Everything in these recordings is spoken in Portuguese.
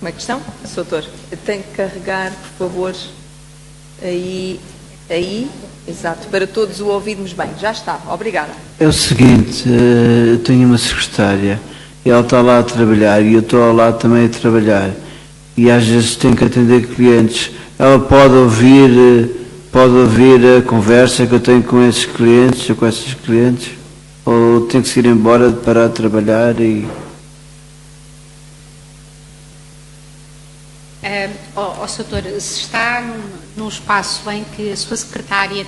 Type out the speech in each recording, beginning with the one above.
Uma questão? Doutor, tem que carregar, por favor, aí, exato, para todos o ouvirmos bem. Já está, obrigada. É o seguinte, eu tenho uma secretária, e ela está lá a trabalhar, e eu estou ao lado também a trabalhar, e às vezes tenho que atender clientes. Ela pode ouvir a conversa que eu tenho com esses clientes, ou com esses clientes, ou tem que se ir embora, parar de trabalhar e... Doutor, se está num espaço em que a sua secretária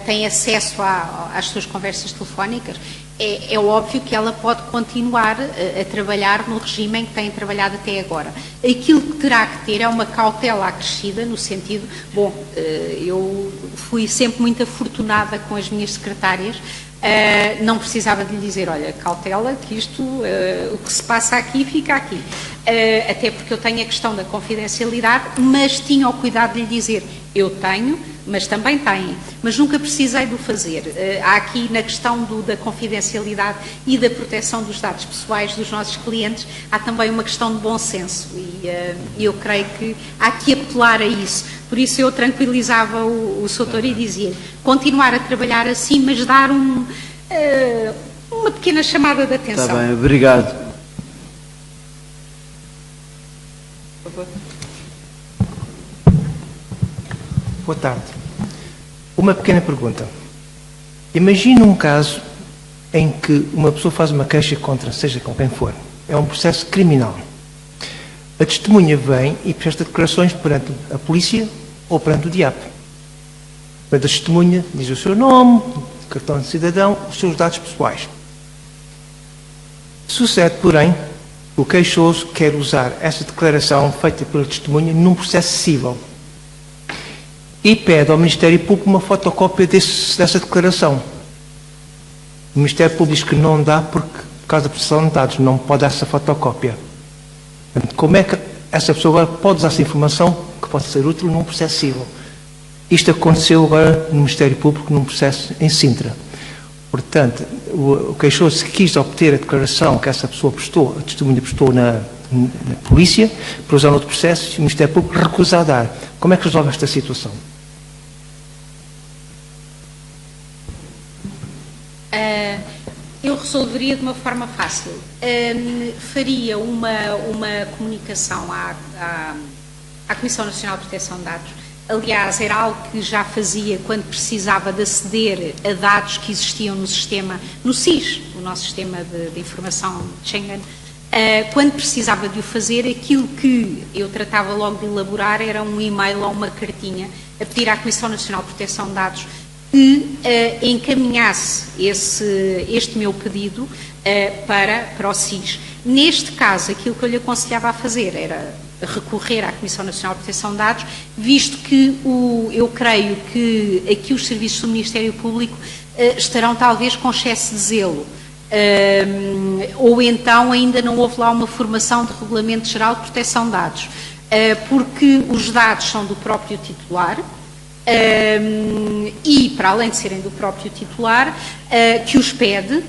tem acesso às suas conversas telefónicas, é óbvio que ela pode continuar a trabalhar no regime em que tem trabalhado até agora. Aquilo que terá que ter é uma cautela acrescida, no sentido, eu fui sempre muito afortunada com as minhas secretárias, não precisava de lhe dizer, olha, cautela, que isto, o que se passa aqui, fica aqui. Até porque eu tenho a questão da confidencialidade, mas tinha o cuidado de lhe dizer, eu tenho, mas também têm, mas nunca precisei de o fazer. Há aqui, na questão da confidencialidade e da proteção dos dados pessoais dos nossos clientes, há também uma questão de bom senso, e eu creio que há que apelar a isso. Por isso eu tranquilizava o Soutor e dizia, continuar a trabalhar assim, mas dar uma pequena chamada de atenção. Está bem, obrigado. Por favor. Boa tarde. Uma pequena pergunta. Imagina um caso em que uma pessoa faz uma queixa contra, seja com quem for. É um processo criminal. A testemunha vem e presta declarações perante a polícia ou perante o DIAP. A testemunha diz o seu nome, cartão de cidadão, os seus dados pessoais. Sucede, porém, o queixoso quer usar essa declaração feita pela testemunha num processo civil e pede ao Ministério Público uma fotocópia dessa declaração. O Ministério Público diz que não dá por causa da proteção de dados, não pode dar essa fotocópia. Como é que essa pessoa agora pode usar essa informação que pode ser útil num processo civil? Isto aconteceu agora no Ministério Público num processo em Sintra. Portanto, o queixoso quis obter a declaração que essa pessoa prestou, a testemunha prestou na polícia, para usar no outro processo, e o Ministério Público recusa a dar. Como é que resolve esta situação? Eu resolveria de uma forma fácil. Faria uma comunicação à Comissão Nacional de Proteção de Dados. Aliás, era algo que já fazia quando precisava de aceder a dados que existiam no sistema, no SIS, o nosso sistema de informação de Schengen. Quando precisava de o fazer, aquilo que eu tratava logo de elaborar era um e-mail ou uma cartinha a pedir à Comissão Nacional de Proteção de Dados que encaminhasse este meu pedido para o SIS. Neste caso, aquilo que eu lhe aconselhava a fazer era recorrer à Comissão Nacional de Proteção de Dados, visto que eu creio que aqui os serviços do Ministério Público estarão talvez com excesso de zelo. Ou então ainda não houve lá uma formação de Regulamento Geral de Proteção de Dados, porque os dados são do próprio titular, e para além de serem do próprio titular, que os pede,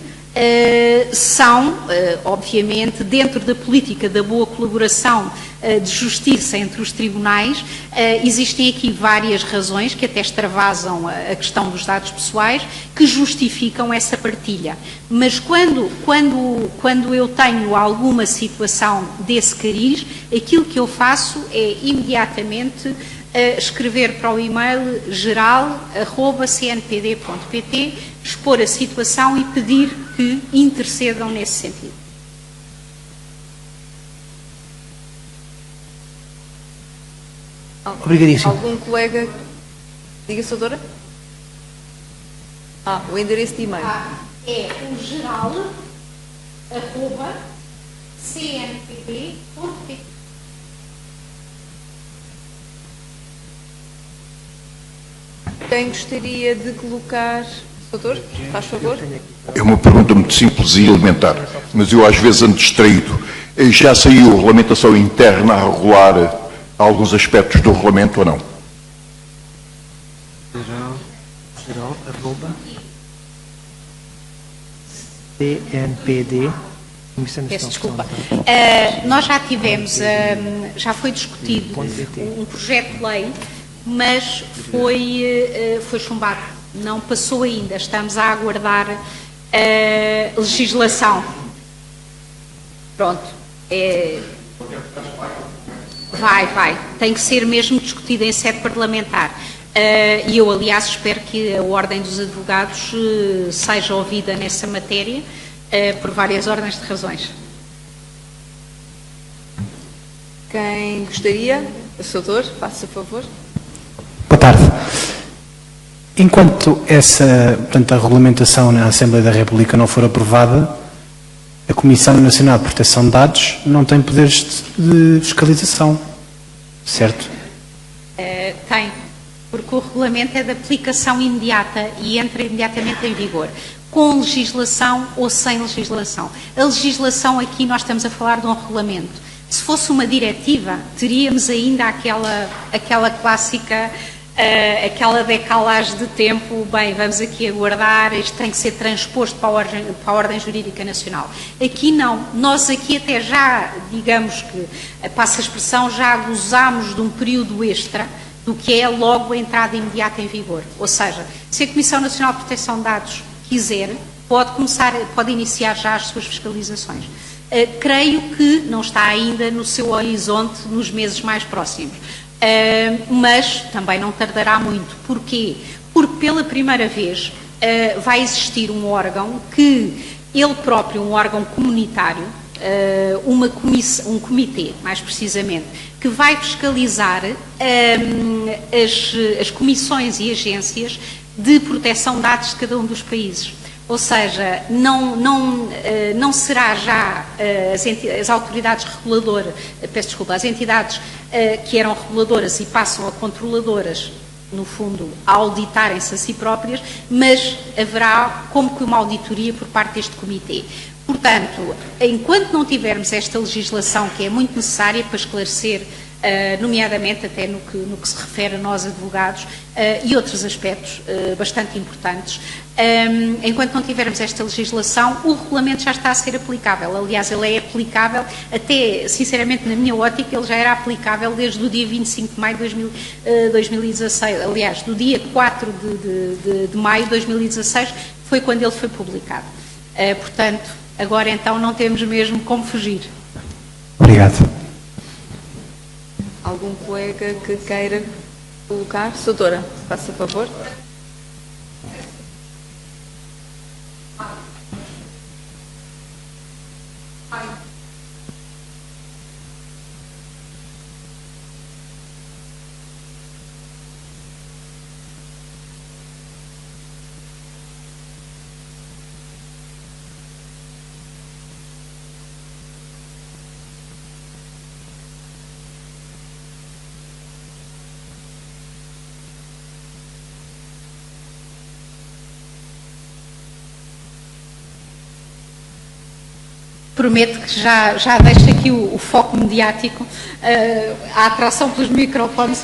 são, obviamente, dentro da política da boa colaboração de justiça entre os tribunais, existem aqui várias razões que até extravasam a questão dos dados pessoais que justificam essa partilha. Mas quando eu tenho alguma situação desse cariz, aquilo que eu faço é imediatamente escrever para o e-mail geral@cnpd.pt, expor a situação e pedir que intercedam nesse sentido. Obrigadíssimo. Algum colega? Diga, doutora. O endereço de e-mail. É o geral@cnpd.pt. Quem gostaria de colocar... Doutor, faz favor. É uma pergunta muito simples e elementar, mas eu às vezes ando distraído. Já saiu a regulamentação interna a regular alguns aspectos do regulamento ou não? Geral@cnpd.pt Peço desculpa. Nós já tivemos, já foi discutido um projeto de lei, mas foi chumbado. Não passou ainda. Estamos a aguardar a legislação. Pronto. Vai. Tem que ser mesmo discutido em sede parlamentar. E eu, aliás, espero que a Ordem dos Advogados seja ouvida nessa matéria, por várias ordens de razões. Quem gostaria? O senador, faça favor. Boa tarde. Enquanto portanto, a regulamentação na Assembleia da República não for aprovada, a Comissão Nacional de Proteção de Dados não tem poderes de fiscalização, certo? Tem, porque o regulamento é de aplicação imediata e entra imediatamente em vigor, com legislação ou sem legislação. A legislação aqui nós estamos a falar de um regulamento. Se fosse uma diretiva, teríamos ainda aquela clássica, aquela decalagem de tempo, bem, vamos aqui aguardar, isto tem que ser transposto para a ordem jurídica nacional. Aqui não, nós aqui até já, digamos que, passa a expressão, já gozámos de um período extra do que é logo a entrada imediata em vigor. Ou seja, se a Comissão Nacional de Proteção de Dados quiser, pode iniciar já as suas fiscalizações. Creio que não está ainda no seu horizonte nos meses mais próximos. Mas também não tardará muito. Porquê? Porque pela primeira vez vai existir um órgão que, ele próprio, um órgão comunitário, um comitê, mais precisamente, que vai fiscalizar as comissões e agências de proteção de dados de cada um dos países. Ou seja, não será já as autoridades reguladoras, peço desculpa, as entidades que eram reguladoras e passam a controladoras, no fundo, a auditarem-se a si próprias, mas haverá como que uma auditoria por parte deste comitê. Portanto, enquanto não tivermos esta legislação, que é muito necessária para esclarecer, nomeadamente até no que se refere a nós advogados, e outros aspectos bastante importantes, enquanto não tivermos esta legislação, o regulamento já está a ser aplicável. Aliás, ele é aplicável, até, sinceramente, na minha ótica, ele já era aplicável desde o dia 25 de maio de 2016. Aliás, do dia 4 de maio de 2016 foi quando ele foi publicado. Portanto, agora então não temos mesmo como fugir. Obrigado. Algum colega que queira colocar? Doutora, faça favor. Prometo que já deixo aqui o foco mediático, a atração pelos microfones.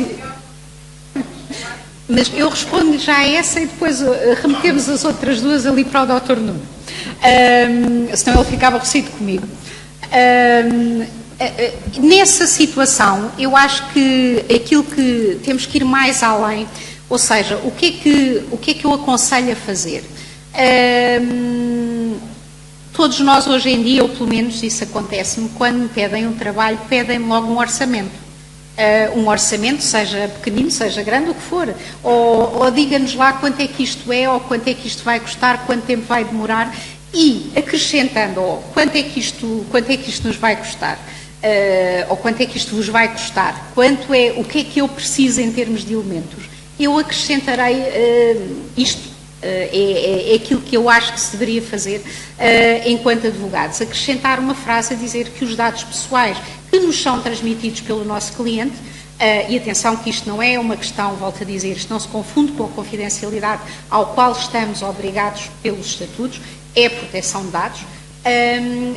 Mas eu respondo já a essa e depois remetemos as outras duas ali para o Dr. Nuno. Senão ele ficava aborrecido comigo. Nessa situação, eu acho que aquilo que temos que ir mais além, ou seja, o que é que eu aconselho a fazer? Todos nós hoje em dia, ou pelo menos isso acontece-me, quando me pedem um trabalho, pedem-me logo um orçamento. Um orçamento, seja pequenino, seja grande, o que for. Ou diga-nos lá quanto é que isto é, ou quanto é que isto vai custar, quanto tempo vai demorar, e acrescentando, ou quanto é que isto nos vai custar, ou quanto é que isto vos vai custar, o que é que eu preciso em termos de elementos. Eu acrescentarei isto. É aquilo que eu acho que se deveria fazer enquanto advogados. Acrescentar uma frase a dizer que os dados pessoais que nos são transmitidos pelo nosso cliente, e atenção que isto não é uma questão, volto a dizer, isto não se confunde com a confidencialidade ao qual estamos obrigados pelos estatutos, é a proteção de dados.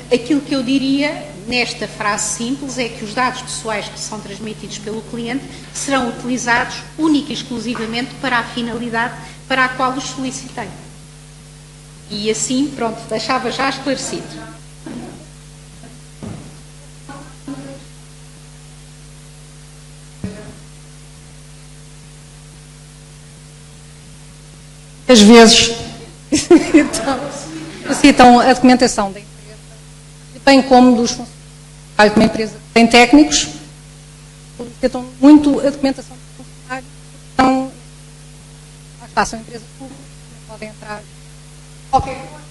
Aquilo que eu diria nesta frase simples é que os dados pessoais que são transmitidos pelo cliente serão utilizados única e exclusivamente para a finalidade para a qual os solicitei. E assim, pronto, deixava já esclarecido. Às vezes citam a documentação da empresa, bem como dos funcionários de uma empresa que tem técnicos, citam muito a documentação dos funcionários, então, são empresas públicas, não podem entrar qualquer coisa.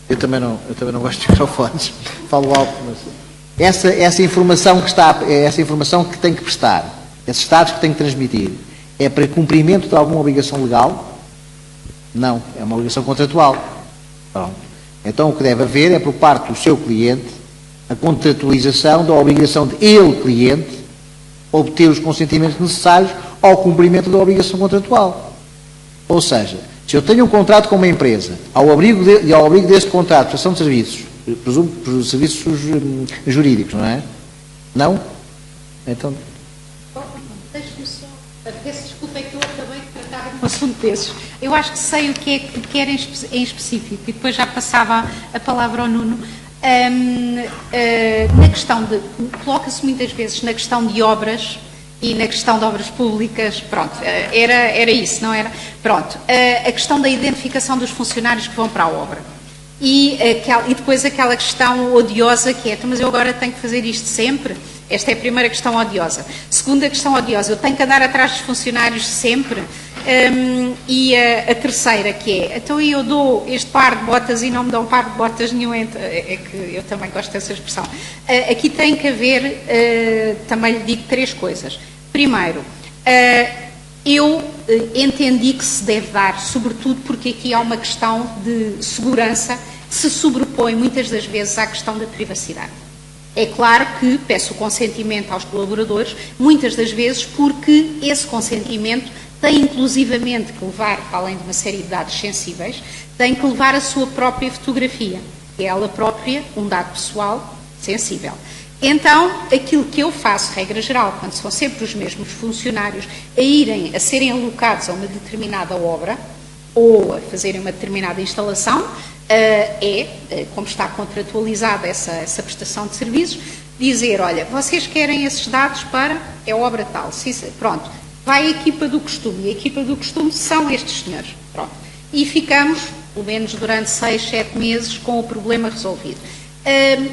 Eu também não gosto de microfones, falo alto, mas essa informação essa informação que tem que prestar, esses dados que tem que transmitir, é para cumprimento de alguma obrigação legal? Não, é uma obrigação contratual. Pronto. Então o que deve haver é por parte do seu cliente a contratualização da obrigação de ele, cliente, obter os consentimentos necessários ao cumprimento da obrigação contratual. Ou seja, se eu tenho um contrato com uma empresa, ao abrigo desse contrato, prestação de serviços, presumo por serviços jurídicos, não é? Não? Então... Deixe-me só, peço desculpa, é que eu acabei de tratar de um assunto desses. Eu acho que sei o que é que quer em específico e depois já passava a palavra ao Nuno. Na questão de... Coloca-se muitas vezes na questão de obras e na questão de obras públicas, pronto, era isso, não era? Pronto, a questão da identificação dos funcionários que vão para a obra. E depois aquela questão odiosa que é, mas eu agora tenho que fazer isto sempre? Esta é a primeira questão odiosa. Segunda questão odiosa, eu tenho que andar atrás dos funcionários sempre? E a terceira que é, então eu dou este par de botas e não me dão um par de botas nenhum, é que eu também gosto dessa expressão. Aqui tem que haver, também lhe digo 3 coisas. Primeiro, eu entendi que se deve dar, sobretudo porque aqui há uma questão de segurança que se sobrepõe muitas das vezes à questão da privacidade. É claro que peço o consentimento aos colaboradores, muitas das vezes porque esse consentimento tem inclusivamente que levar, além de uma série de dados sensíveis, tem que levar a sua própria fotografia, que é ela própria um dado pessoal sensível. Então, aquilo que eu faço, regra geral, quando são sempre os mesmos funcionários a serem alocados a uma determinada obra ou a fazerem uma determinada instalação, como está contratualizada essa prestação de serviços, dizer, olha, vocês querem esses dados para a obra tal, pronto, vai a equipa do costume, e a equipa do costume são estes senhores, pronto. E ficamos, pelo menos durante 6, 7 meses, com o problema resolvido.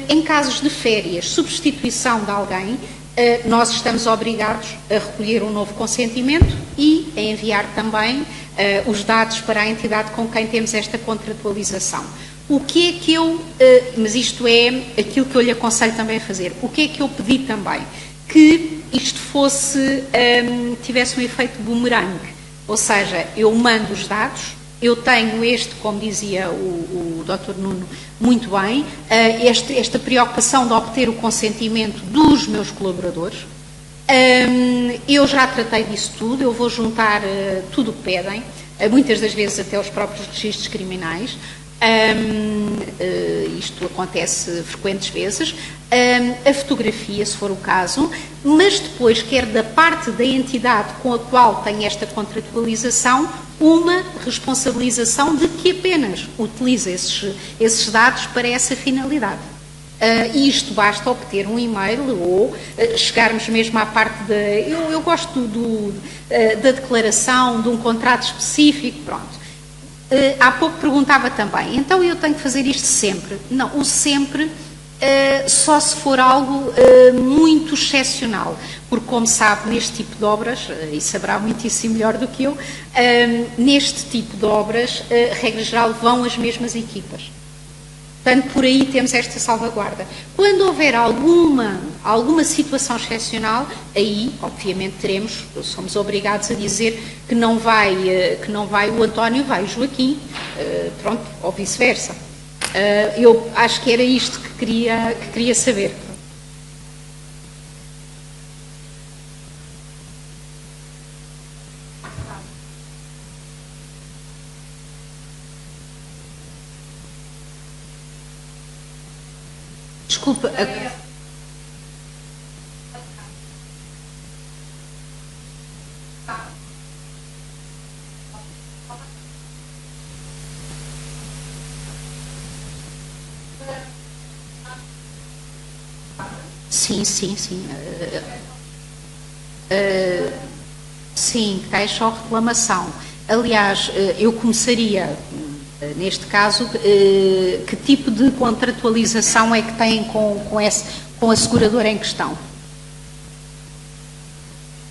Em casos de férias, substituição de alguém, nós estamos obrigados a recolher um novo consentimento e a enviar também os dados para a entidade com quem temos esta contratualização. O que é que mas isto é aquilo que eu lhe aconselho também a fazer, o que é que eu pedi também? Que isto tivesse um efeito boomerang, ou seja, eu mando os dados, Eu tenho como dizia o Dr. Nuno muito bem, esta preocupação de obter o consentimento dos meus colaboradores. Eu já tratei disso tudo, eu vou juntar tudo o que pedem, muitas das vezes até os próprios registros criminais. Isto acontece frequentes vezes, a fotografia, se for o caso, mas depois quer da parte da entidade com a qual tem esta contratualização uma responsabilização de que apenas utiliza esses dados para essa finalidade. E isto basta obter um e-mail ou chegarmos mesmo à parte eu gosto da declaração de um contrato específico, pronto. Há pouco perguntava também, então eu tenho que fazer isto sempre? Não, o sempre só se for algo muito excepcional, porque como sabe, neste tipo de obras, e saberá muitíssimo melhor do que eu, neste tipo de obras, regra geral, vão as mesmas equipas. Portanto, por aí temos esta salvaguarda. Quando houver alguma situação excepcional, aí, obviamente, somos obrigados a dizer que não vai o António, vai o Joaquim, pronto, ou vice-versa. Eu acho que era isto que queria saber. Desculpa. Sim. Sim, queixa ou reclamação. Aliás, eu começaria, neste caso, que tipo de contratualização é que têm com a seguradora em questão?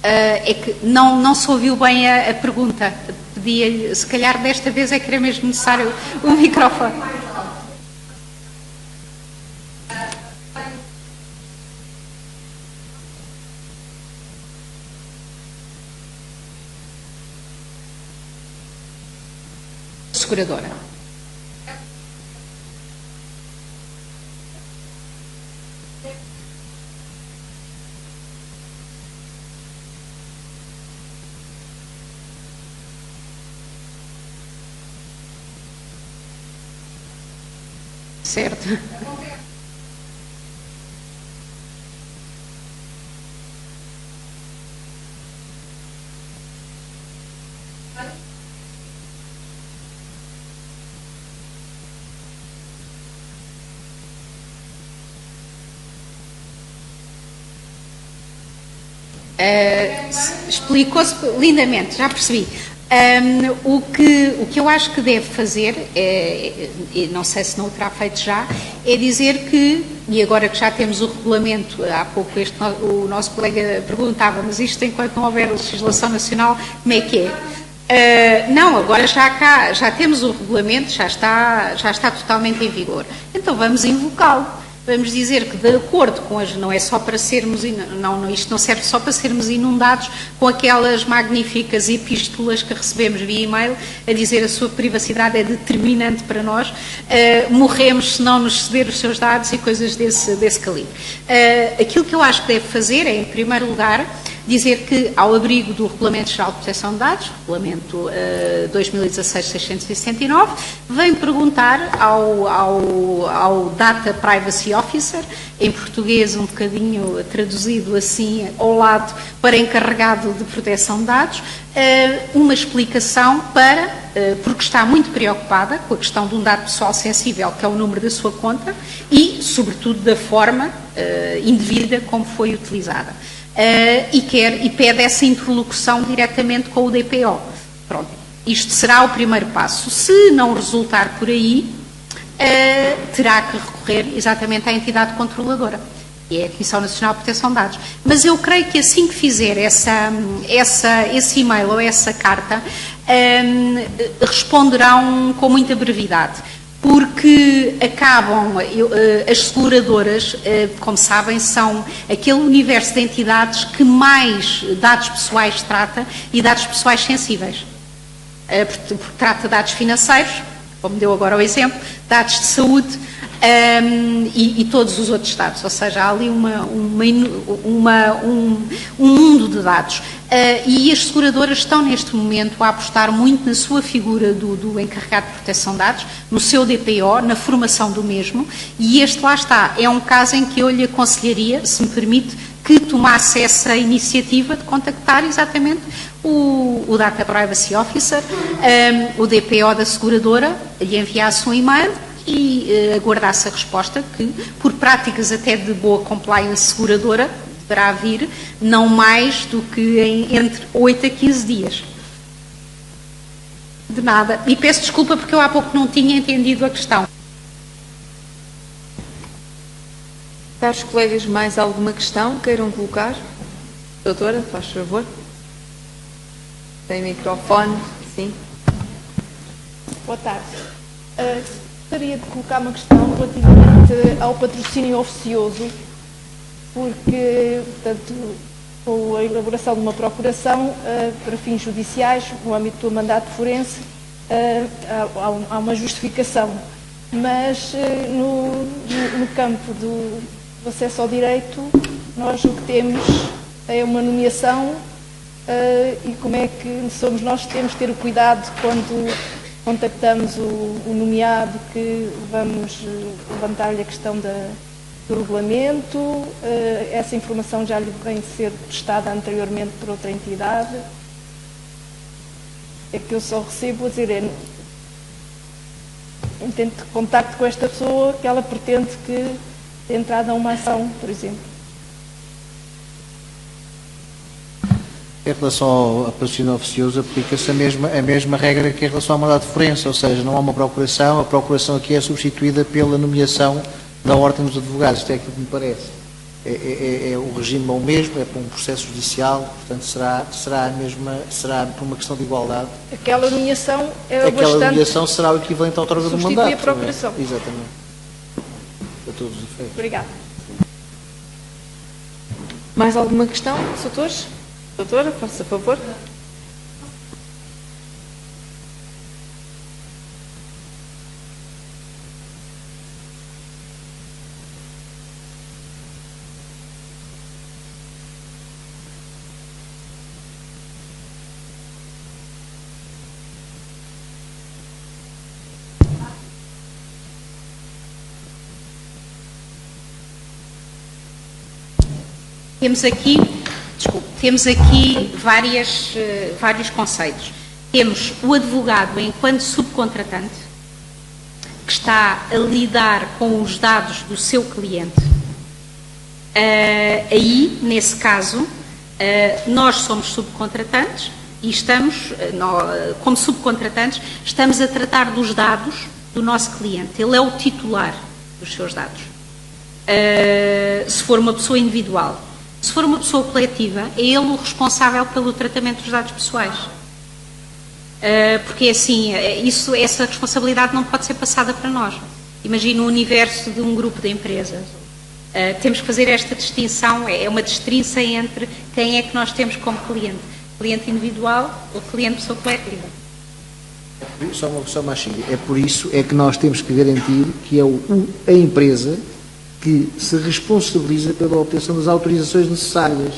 É que não se ouviu bem a pergunta. Pedia-lhe, se calhar desta vez é que era mesmo necessário o microfone. Seguradora. Certo. Explicou-se lindamente, já percebi. O que eu acho que deve fazer, e não sei se não o terá feito já, é dizer que, e agora que já temos o regulamento, há pouco o nosso colega perguntava, mas isto enquanto não houver legislação nacional, como é que é? Não, agora já temos o regulamento, já está totalmente em vigor. Então vamos invocá-lo. Vamos dizer que, de acordo com não é só para sermos, isto não serve só para sermos inundados com aquelas magníficas epístolas que recebemos via e-mail, a dizer a sua privacidade é determinante para nós, morremos se não nos ceder os seus dados e coisas desse calibre. Aquilo que eu acho que deve fazer é, em primeiro lugar, dizer que, ao abrigo do Regulamento Geral de Proteção de Dados, Regulamento 2016-669, vem perguntar ao Data Privacy Officer, em português um bocadinho traduzido assim ao lado para encarregado de proteção de dados, uma explicação porque está muito preocupada com a questão de um dado pessoal sensível, que é o número da sua conta, e, sobretudo, da forma indevida como foi utilizada. E pede essa interlocução diretamente com o DPO. Pronto, isto será o primeiro passo. Se não resultar por aí, terá que recorrer exatamente à entidade controladora, que é a Comissão Nacional de Proteção de Dados. Mas eu creio que assim que fizer esse e-mail ou essa carta, responderão com muita brevidade. Porque as seguradoras, como sabem, são aquele universo de entidades que mais dados pessoais trata e dados pessoais sensíveis. porque trata de dados financeiros, como deu agora o exemplo, dados de saúde e todos os outros dados, ou seja, há ali um mundo de dados. E as seguradoras estão neste momento a apostar muito na sua figura do encarregado de proteção de dados, no seu DPO, na formação do mesmo, e este lá está, é um caso em que eu lhe aconselharia, se me permite, que tomasse essa iniciativa de contactar exatamente o Data Privacy Officer, o DPO da seguradora, lhe enviasse um e-mail e aguardasse a resposta, que por práticas até de boa compliance seguradora deverá vir não mais do que entre 8 a 15 dias. De nada. E peço desculpa porque eu há pouco não tinha entendido a questão. Caros colegas, mais alguma questão queiram colocar? Doutora, faz favor. Tem microfone, sim. Boa tarde. Gostaria de colocar uma questão relativamente ao patrocínio oficioso, porque, portanto, com a elaboração de uma procuração para fins judiciais, no âmbito do mandato forense, há uma justificação, mas no campo do acesso ao direito, nós o que temos é uma nomeação e como é que somos nós que temos que ter o cuidado quando contactamos o nomeado, que vamos levantar-lhe a questão do regulamento, essa informação já lhe vem ser prestada anteriormente por outra entidade. É que eu só recebo a dizer, intento contacto com esta pessoa que ela pretende que dê entrada a uma ação, por exemplo. Em relação ao patrocínio oficioso, aplica-se a mesma regra que em relação ao mandato forense, ou seja, não há uma procuração, a procuração aqui é substituída pela nomeação da ordem dos advogados, isto é aquilo que me parece. O regime é o mesmo, é para um processo judicial, portanto será por uma questão de igualdade. Aquela nomeação é Aquela nomeação será o equivalente à outorga do mandato. Substitui a procuração. É? Exatamente. Para todos os efeitos. Obrigada. Mais alguma questão, doutores? Doutora, faça favor. Temos aqui vários conceitos. Temos o advogado enquanto subcontratante, que está a lidar com os dados do seu cliente. Aí, nesse caso, nós somos subcontratantes e estamos, como subcontratantes, estamos a tratar dos dados do nosso cliente. Ele é o titular dos seus dados. Se for uma pessoa individual. Se for uma pessoa coletiva, é ele o responsável pelo tratamento dos dados pessoais. Porque assim, essa responsabilidade não pode ser passada para nós. Imagina o universo de um grupo de empresas. Temos que fazer esta distinção, é uma distinção entre quem é que nós temos como cliente. Cliente individual ou cliente pessoa coletiva. Só uma questão mais simples. É por isso é que nós temos que garantir que é a empresa que se responsabiliza pela obtenção das autorizações necessárias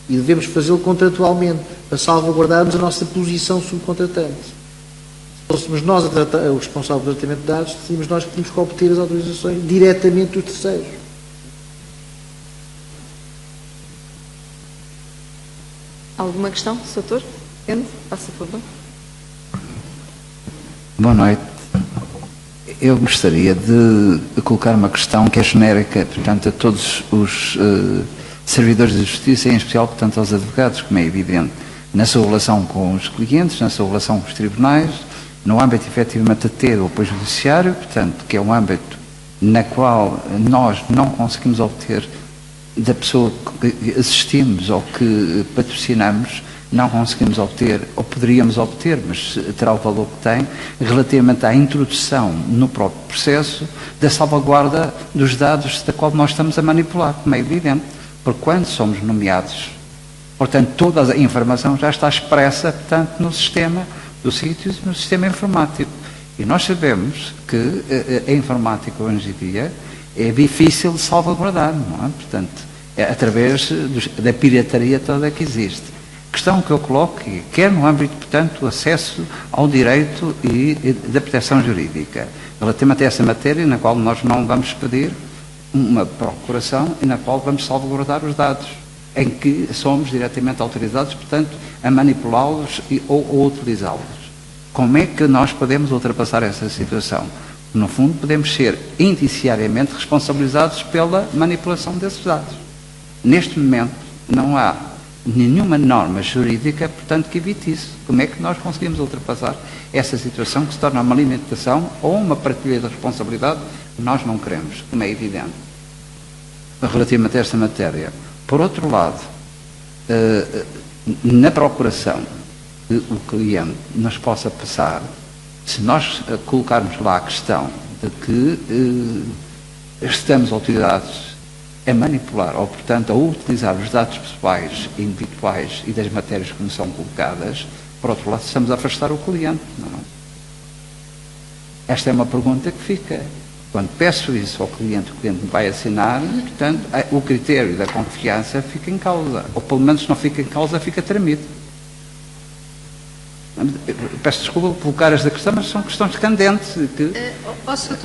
e devemos fazê-lo contratualmente para salvaguardarmos a nossa posição subcontratante. Se fôssemos nós o responsável pelo tratamento de dados, seríamos nós que tínhamos que obter as autorizações diretamente dos terceiros. Alguma questão, doutor? Faça favor. Boa noite. Eu gostaria de colocar uma questão que é genérica, portanto, a todos os servidores de justiça, em especial, portanto, aos advogados, como é evidente, na sua relação com os clientes, na sua relação com os tribunais, no âmbito, efetivamente, de ter o apoio judiciário, portanto, que é um âmbito na qual nós não conseguimos obter da pessoa que assistimos ou que patrocinamos, não conseguimos obter, ou poderíamos obter, mas terá o valor que tem, relativamente à introdução no próprio processo da salvaguarda dos dados da qual nós estamos a manipular, como é evidente, porque quando somos nomeados, portanto, toda a informação já está expressa, portanto, no sistema dos sítios no sistema informático. E nós sabemos que a informática hoje em dia é difícil de salvaguardar, não é? Portanto, é através da pirataria toda que existe. A questão que eu coloco é, quer no âmbito, portanto, do acesso ao direito e da proteção jurídica, relativamente a essa matéria, na qual nós não vamos pedir uma procuração e na qual vamos salvaguardar os dados, em que somos diretamente autorizados, portanto, a manipulá-los ou utilizá-los. Como é que nós podemos ultrapassar essa situação? No fundo, podemos ser indiciariamente responsabilizados pela manipulação desses dados. Neste momento, não há nenhuma norma jurídica, portanto, que evite isso. Como é que nós conseguimos ultrapassar essa situação que se torna uma limitação ou uma partilha de responsabilidade que nós não queremos, como é evidente, relativamente a esta matéria. Por outro lado, na procuração que o cliente nos possa passar, se nós colocarmos lá a questão de que estamos autorizados a manipular, ou portanto a utilizar os dados pessoais, individuais e das matérias que nos são colocadas, por outro lado estamos a afastar o cliente. Não é? Esta é uma pergunta que fica. Quando peço isso ao cliente, o cliente me vai assinar, portanto o critério da confiança fica em causa, ou pelo menos se não fica em causa, fica tremido. Peço desculpa por colocar esta questão, mas são questões candentes que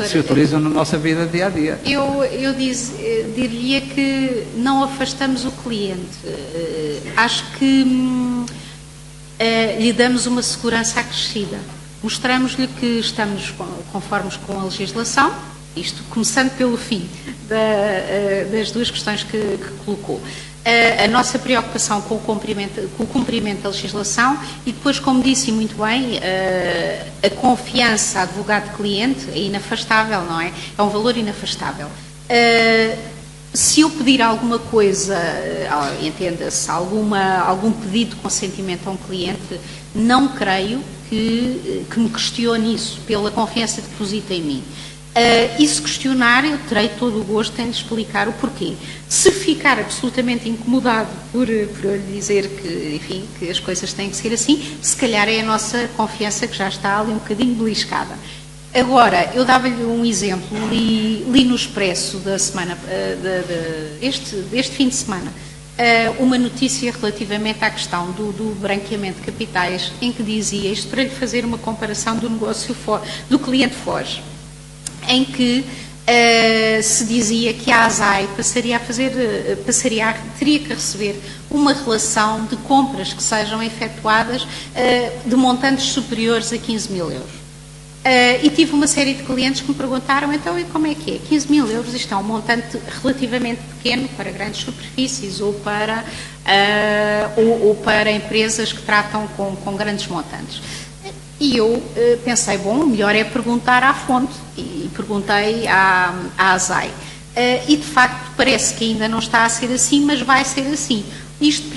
se utilizam na nossa vida dia a dia. Eu diria que não afastamos o cliente. Acho que lhe damos uma segurança acrescida. Mostramos-lhe que estamos conformes com a legislação, isto começando pelo fim das duas questões que colocou. A nossa preocupação com o cumprimento da legislação e depois, como disse muito bem, a confiança advogado-cliente é inafastável, não é? É um valor inafastável. Se eu pedir alguma coisa, entenda-se, algum pedido de consentimento a um cliente, não creio que me questione isso, pela confiança que deposita em mim. E se questionar, eu terei todo o gosto em lhe explicar o porquê. Se ficar absolutamente incomodado por eu lhe dizer que, enfim, que as coisas têm que ser assim, se calhar é a nossa confiança que já está ali um bocadinho beliscada. Agora, eu dava-lhe um exemplo, li no Expresso da semana, deste fim de semana, uma notícia relativamente à questão do branqueamento de capitais, em que dizia, isto para lhe fazer uma comparação do negócio do cliente foge, em que se dizia que a ASAI teria que receber uma relação de compras que sejam efetuadas de montantes superiores a 15 mil euros. E tive uma série de clientes que me perguntaram, então, e como é que é? 15 mil euros, isto é um montante relativamente pequeno para grandes superfícies ou para empresas que tratam com grandes montantes. E eu pensei, bom, o melhor é perguntar à fonte, e perguntei à ASAI. E, de facto, parece que ainda não está a ser assim, mas vai ser assim. Isto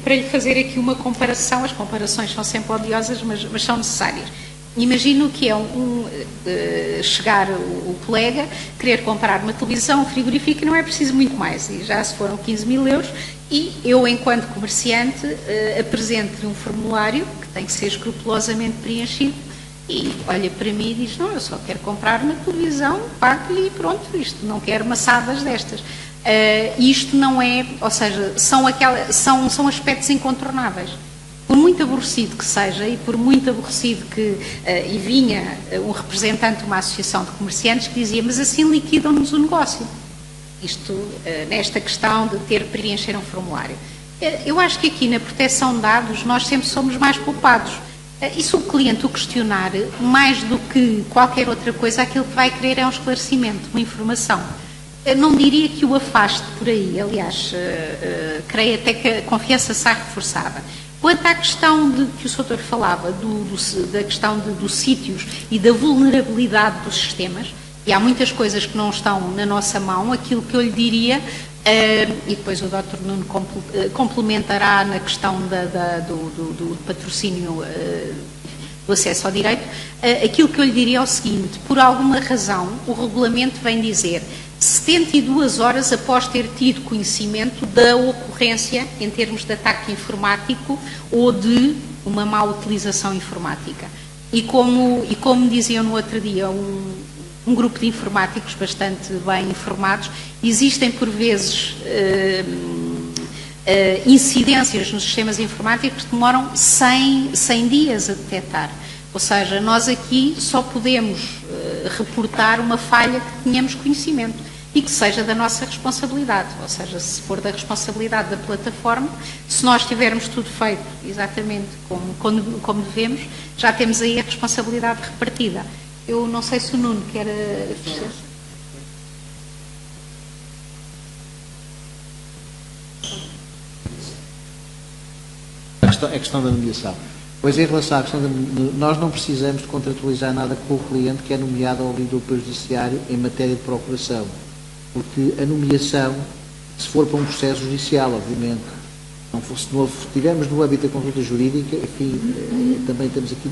para lhe fazer aqui uma comparação, as comparações são sempre odiosas, mas são necessárias. Imagino que é chegar o colega, querer comprar uma televisão, um frigorífico, não é preciso muito mais, e já se foram 15 mil euros, e eu, enquanto comerciante, apresento-lhe um formulário que tem que ser escrupulosamente preenchido, e olha para mim e diz, não, eu só quero comprar uma televisão, pago-lhe e pronto, isto, não quero maçadas destas. Isto não é, ou seja, são aspectos incontornáveis. Por muito aborrecido que seja e por muito aborrecido que e vinha um representante de uma associação de comerciantes que dizia, mas assim liquidam-nos o negócio. Isto, nesta questão de ter que preencher um formulário. Eu acho que aqui na proteção de dados nós sempre somos mais poupados. E se o cliente o questionar, mais do que qualquer outra coisa, aquilo que vai querer é um esclarecimento, uma informação. Não diria que o afaste por aí, aliás, creio até que a confiança será reforçada. Quanto à questão de que o Sr. falava, da questão dos sítios e da vulnerabilidade dos sistemas, e há muitas coisas que não estão na nossa mão, aquilo que eu lhe diria, e depois o Dr. Nuno complementará na questão do patrocínio do acesso ao direito, aquilo que eu lhe diria é o seguinte, por alguma razão o regulamento vem dizer 72 horas após ter tido conhecimento da ocorrência em termos de ataque informático ou de uma má utilização informática. E como diziam no outro dia, um grupo de informáticos bastante bem informados, existem por vezes incidências nos sistemas informáticos que demoram 100 dias a detectar. Ou seja, nós aqui só podemos reportar uma falha que tenhamos conhecimento e que seja da nossa responsabilidade. Ou seja, se for da responsabilidade da plataforma, se nós tivermos tudo feito exatamente como devemos, já temos aí a responsabilidade repartida. Eu não sei se o Nuno quer fechar. A questão da nomeação. Pois, em relação à questão nós não precisamos de contratualizar nada com o cliente que é nomeado ao líder do Poder Judiciário em matéria de procuração, porque a nomeação, se for para um processo judicial, obviamente, se não estivermos no âmbito da consulta jurídica, enfim, também temos aqui,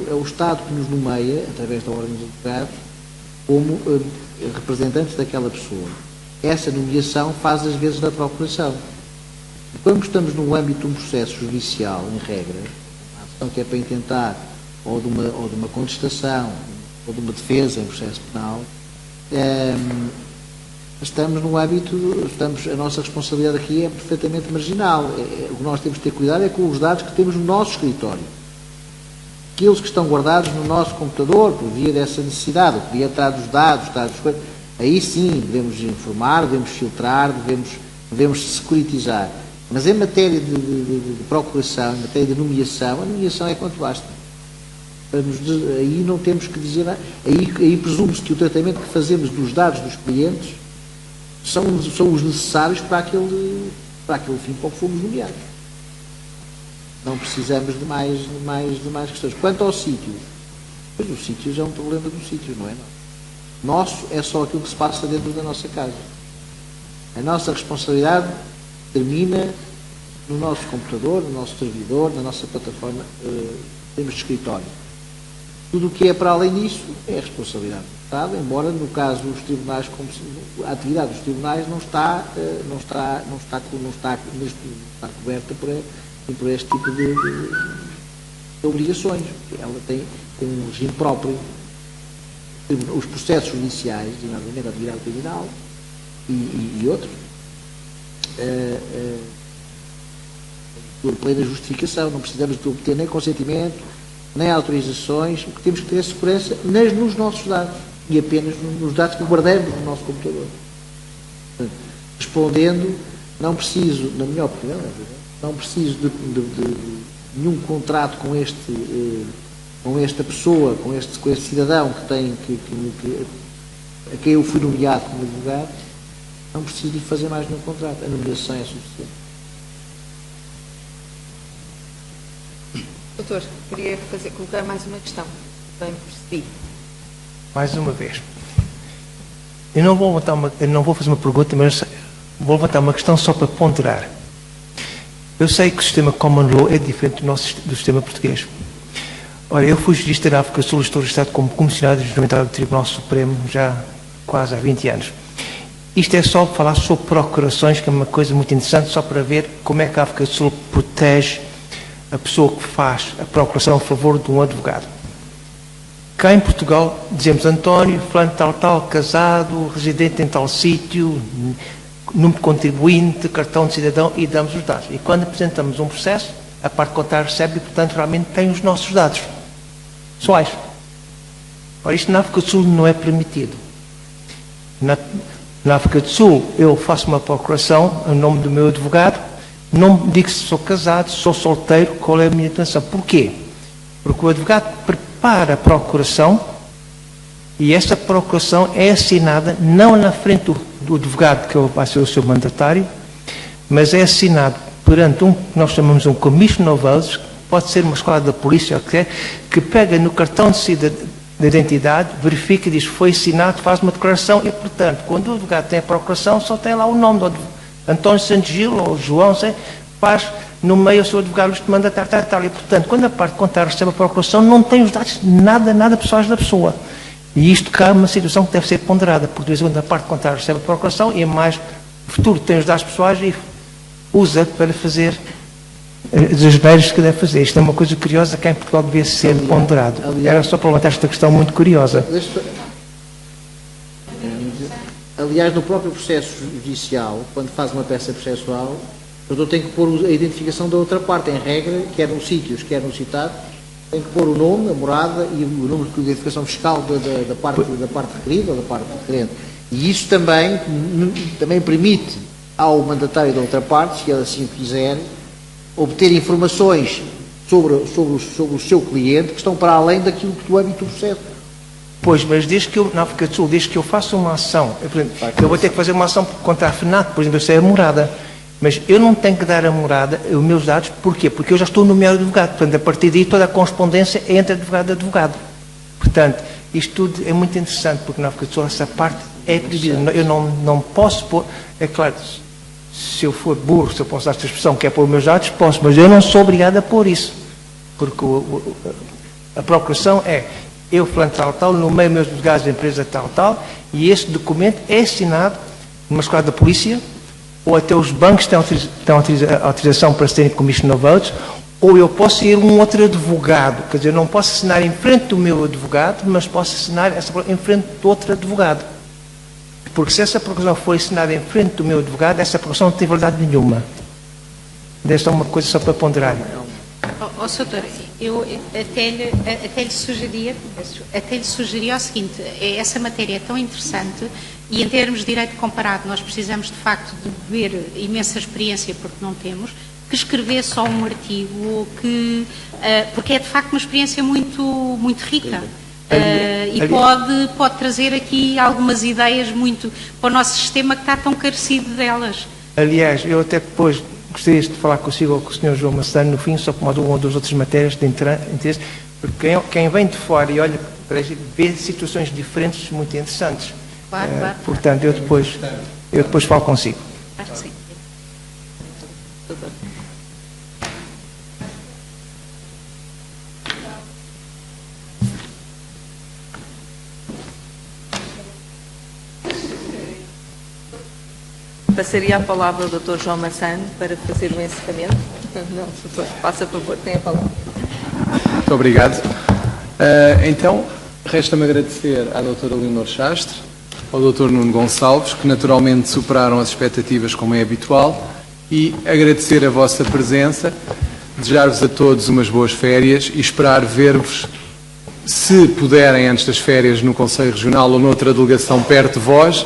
é o Estado que nos nomeia, através da Ordem dos Advogados, como representantes daquela pessoa. Essa nomeação faz as vezes da procuração. Quando estamos no âmbito de um processo judicial, em regra, a ação que é para intentar, ou de uma contestação, ou de uma defesa em processo penal, estamos no âmbito, a nossa responsabilidade aqui é perfeitamente marginal. O que nós temos de ter cuidado é com os dados que temos no nosso escritório. Aqueles que estão guardados no nosso computador, por via dessa necessidade, ou por via atrás dos dados, aí sim devemos informar, devemos filtrar, devemos securitizar. Mas em matéria de procuração, em matéria de nomeação, a nomeação é quanto basta. Aí não temos que dizer nada. Aí presume-se que o tratamento que fazemos dos dados dos clientes são os necessários para aquele fim para o que fomos nomeados. Não precisamos de mais questões. Quanto ao sítio, pois o sítio já é um problema do sítio, não é? Nosso é só aquilo que se passa dentro da nossa casa. A nossa responsabilidade termina no nosso computador, no nosso servidor, na nossa plataforma, temos de escritório. Tudo o que é para além disso é a responsabilidade do Estado, embora no caso dos tribunais, a atividade dos tribunais não está coberta por este tipo de obrigações. Ela tem um regime próprio. Os processos judiciais, nomeadamente a atividade criminal e outros, por plena justificação, não precisamos de obter nem consentimento, nem autorizações, porque temos que ter segurança nos nossos dados e apenas nos dados que guardamos no nosso computador. Portanto, respondendo, não preciso, na minha opinião, não preciso de nenhum contrato com esta pessoa, com este cidadão a quem eu fui nomeado como advogado. Não preciso de fazer mais nenhum contrato. A nomeação é suficiente. Doutor, queria colocar mais uma questão. Bem percebi. Mais uma vez. Eu não vou fazer uma pergunta, mas vou levantar uma questão só para ponderar. Eu sei que o sistema Common Law é diferente do sistema português. Olha, eu fui jurista na África do Sul, estou registrado como comissionado judicial do Tribunal Supremo já quase há 20 anos. Isto é só para falar sobre procurações, que é uma coisa muito interessante, só para ver como é que a África do Sul protege a pessoa que faz a procuração a favor de um advogado. Cá em Portugal dizemos António, fulano tal, casado, residente em tal sítio, número de contribuinte, cartão de cidadão, e damos os dados. E quando apresentamos um processo, a parte contrária recebe e, portanto, realmente tem os nossos dados pessoais. Ora, isto na África do Sul não é permitido. Na África do Sul, eu faço uma procuração em nome do meu advogado, não digo se sou casado, se sou solteiro, qual é a minha intenção. Porquê? Porque o advogado prepara a procuração e essa procuração é assinada não na frente do advogado, que vai ser o seu mandatário, mas é assinado perante que nós chamamos um commission of oaths, que pode ser uma escola da polícia, que pega no cartão de identidade, verifica e diz foi assinado, faz uma declaração e, portanto, quando o advogado tem a procuração, só tem lá o nome do advogado. António Santos Gil ou João, faz no meio o seu advogado te manda tal. E, portanto, quando a parte contrária recebe a procuração, não tem os dados nada pessoais da pessoa. E isto cá é uma situação que deve ser ponderada, porque de vez em quando a parte contrária recebe a procuração e mais no futuro tem os dados pessoais e usa para fazer as asneiras que deve fazer. Isto é uma coisa curiosa que em Portugal devia ser ponderado. Era só para levantar esta questão muito curiosa. Aliás, no próprio processo judicial, quando faz uma peça processual, o doutor tem que pôr a identificação da outra parte, em regra, quer nos sítios, quer no citado, tem que pôr o nome, a morada e o número de identificação fiscal da parte requerida ou da parte requerente. E isso também permite ao mandatário da outra parte, se ele assim quiser, obter informações sobre o seu cliente que estão para além daquilo que do âmbito do processo. Pois, mas desde que eu, na África do Sul, desde que eu faça uma ação, eu vou ter que fazer uma ação contra a FNAC, por exemplo, eu sei a morada, mas eu não tenho que dar a morada, os meus dados, porquê? Porque eu já estou nomeado advogado, portanto, a partir daí toda a correspondência é entre advogado e advogado. Portanto, isto tudo é muito interessante, porque na África do Sul essa parte é proibida. Eu não posso pôr, é claro, se eu for burro, se eu posso dar esta expressão, que é pôr os meus dados, posso, mas eu não sou obrigado a pôr isso, porque a procuração é eu, fulano tal, nomeio meus advogados da empresa tal, e esse documento é assinado numa escola da polícia, ou até os bancos têm autorização para serem commission of votes, ou eu posso ir um outro advogado, quer dizer, eu não posso assinar em frente do meu advogado, mas posso assinar em frente de outro advogado. Porque se essa procuração for assinada em frente do meu advogado, essa procuração não tem validade nenhuma. Desta é uma coisa só para ponderar. Sr. Doutor, eu até lhe sugeria o seguinte, essa matéria é tão interessante e em termos de direito comparado nós precisamos de facto de beber imensa experiência porque não temos, que escrever só um artigo porque é de facto uma experiência muito, muito rica. E pode trazer aqui algumas ideias muito para o nosso sistema que está tão carecido delas. Aliás, eu até depois gostaria de falar consigo ou com o Sr. João Massano no fim, só com uma ou duas outras matérias de interesse, porque quem vem de fora e olha para isto, vê situações diferentes muito interessantes. Claro. Portanto, eu depois falo consigo. Acho que sim. Passaria a palavra ao Dr. João Massano para fazer o encerramento. Não, doutor, faça favor, tem a palavra. Muito obrigado. Então, resta-me agradecer à doutora Leonor Chastre, ao Dr. Nuno Gonçalves, que naturalmente superaram as expectativas como é habitual, e agradecer a vossa presença, desejar-vos a todos umas boas férias e esperar ver-vos, se puderem, antes das férias, no Conselho Regional ou noutra delegação perto de vós,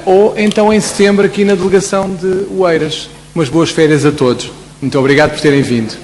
ou então em setembro aqui na delegação de Oeiras. Umas boas férias a todos. Muito obrigado por terem vindo.